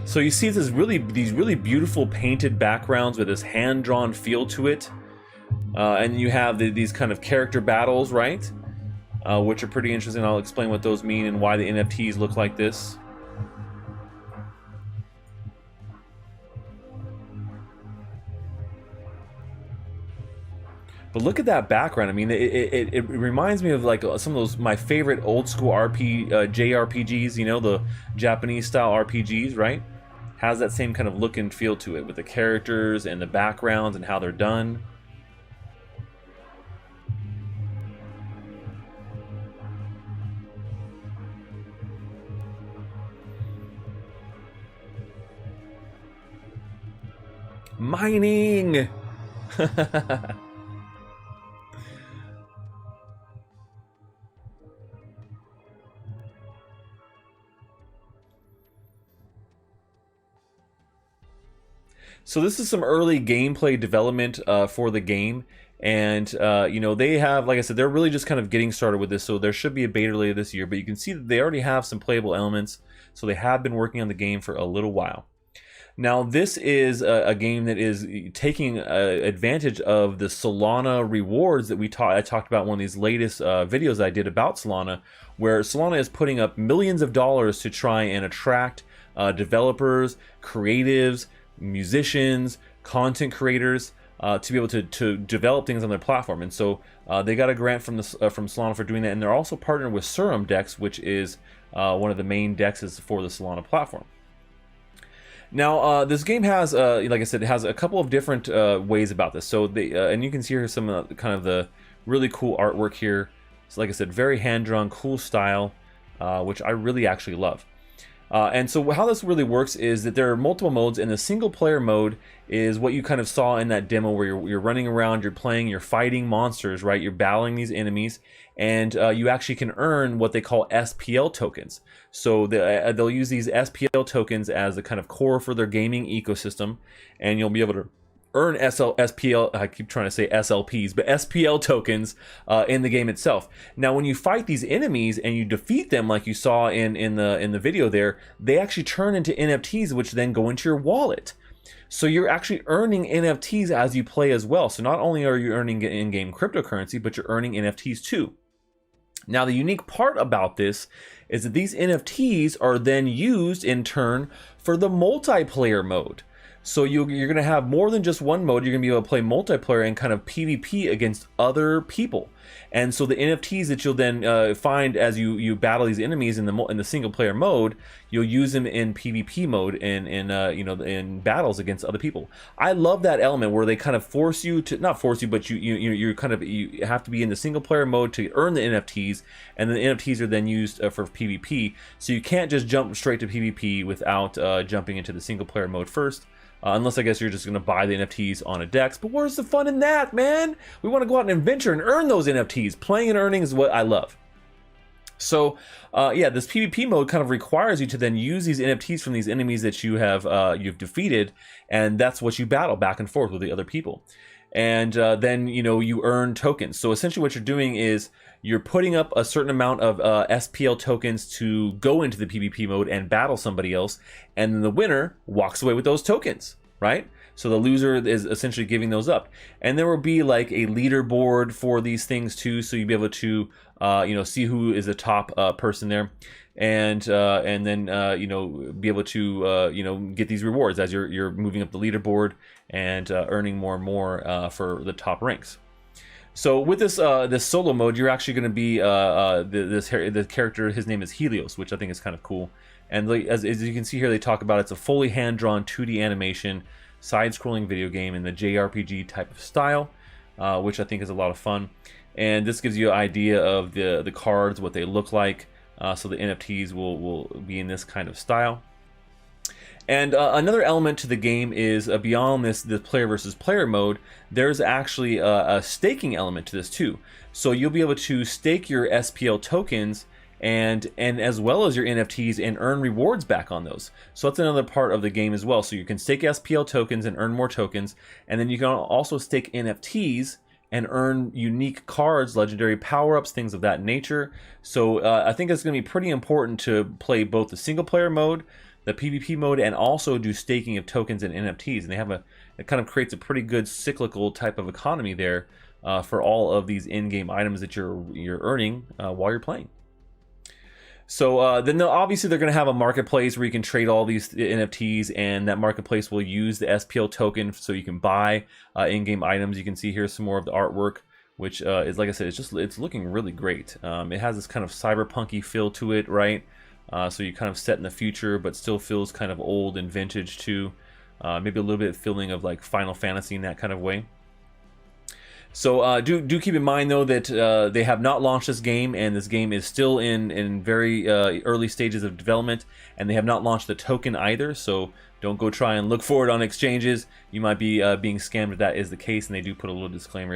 So you see these really beautiful painted backgrounds with this hand-drawn feel to it. And you have these kind of character battles, right? Which are pretty interesting. I'll explain what those mean and why the NFTs look like this. But look at that background. I mean, it reminds me of like some of those my favorite old school JRPGs. You know, the Japanese style RPGs, right? Has that same kind of look and feel to it with the characters and the backgrounds and how they're done. Mining. So this is some early gameplay development for the game, and you know, they have, like I said, they're really just kind of getting started with this. So there should be a beta later this year, but you can see that they already have some playable elements. So they have been working on the game for a little while. Now this is a game that is taking advantage of the Solana rewards that I talked about in one of these latest videos I did about Solana, where Solana is putting up millions of dollars to try and attract developers, creatives, musicians, content creators to be able to develop things on their platform. And so they got a grant from Solana for doing that, and they're also partnered with Serum Dex, which is one of the main dexes for the Solana platform. Now, this game has, like I said, it has a couple of different ways about this. So and you can see here some kind of the really cool artwork here. So like I said, very hand-drawn, cool style, which I really actually love. And so how this really works is that there are multiple modes, and the single player mode is what you kind of saw in that demo where you're running around, you're playing, you're fighting monsters, right? You're battling these enemies, and you actually can earn what they call SPL tokens. So they'll use these SPL tokens as the kind of core for their gaming ecosystem, and you'll be able to earn SPL, I keep trying to say SLPs, but SPL tokens in the game itself. Now, when you fight these enemies and you defeat them, like you saw in the video there, they actually turn into NFTs, which then go into your wallet. So you're actually earning NFTs as you play as well. So not only are you earning in-game cryptocurrency, but you're earning NFTs too. Now, the unique part about this is that these NFTs are then used in turn for the multiplayer mode. So you're going to have more than just one mode. You're going to be able to play multiplayer and kind of PvP against other people. And so the NFTs that you'll then find as you battle these enemies in the single player mode, you'll use them in PvP mode in battles against other people. I love that element where they kind of force you to, not force you, but you have to be in the single player mode to earn the NFTs, and the NFTs are then used for PvP. So you can't just jump straight to PvP without jumping into the single player mode first. Unless I guess you're just going to buy the NFTs on a DEX. But where's the fun in that, man? We want to go out and adventure and earn those NFTs. Playing and earning is what I love. So, yeah, this PvP mode kind of requires you to then use these NFTs from these enemies that you've defeated, and that's what you battle back and forth with the other people. And then, you earn tokens. So essentially what you're doing is you're putting up a certain amount of SPL tokens to go into the PvP mode and battle somebody else, and then the winner walks away with those tokens, right? So the loser is essentially giving those up. And there will be like a leaderboard for these things too, so you'll be able to see who is the top person there, and then be able to get these rewards as you're moving up the leaderboard and earning more and more for the top ranks. So with this solo mode, you're actually going to be the character. His name is Helios, which I think is kind of cool. And as you can see here, they talk about it's a fully hand-drawn 2D animation, side-scrolling video game in the JRPG type of style, which I think is a lot of fun. And this gives you an idea of the cards, what they look like. So the NFTs will be in this kind of style. And another element to the game is beyond the player versus player mode, there's actually a staking element to this too. So you'll be able to stake your SPL tokens and as well as your NFTs and earn rewards back on those. So that's another part of the game as well. So you can stake SPL tokens and earn more tokens, and then you can also stake NFTs and earn unique cards, legendary power-ups, things of that nature. So I think it's going to be pretty important to play both the single player mode, the PvP mode and also do staking of tokens and NFTs. And they have it kind of creates a pretty good cyclical type of economy there for all of these in-game items that you're earning while you're playing. So then obviously they're going to have a marketplace where you can trade all these NFTs, and that marketplace will use the SPL token so you can buy in-game items. You can see here some more of the artwork, which is, like I said, it's looking really great. It has this kind of cyberpunky feel to it, right? So you kind of set in the future, but still feels kind of old and vintage too. Maybe a little bit feeling of like Final Fantasy in that kind of way. So do keep in mind though that they have not launched this game, and this game is still in very early stages of development, and they have not launched the token either. So don't go try and look for it on exchanges. You might be being scammed if that is the case, and they do put a little disclaimer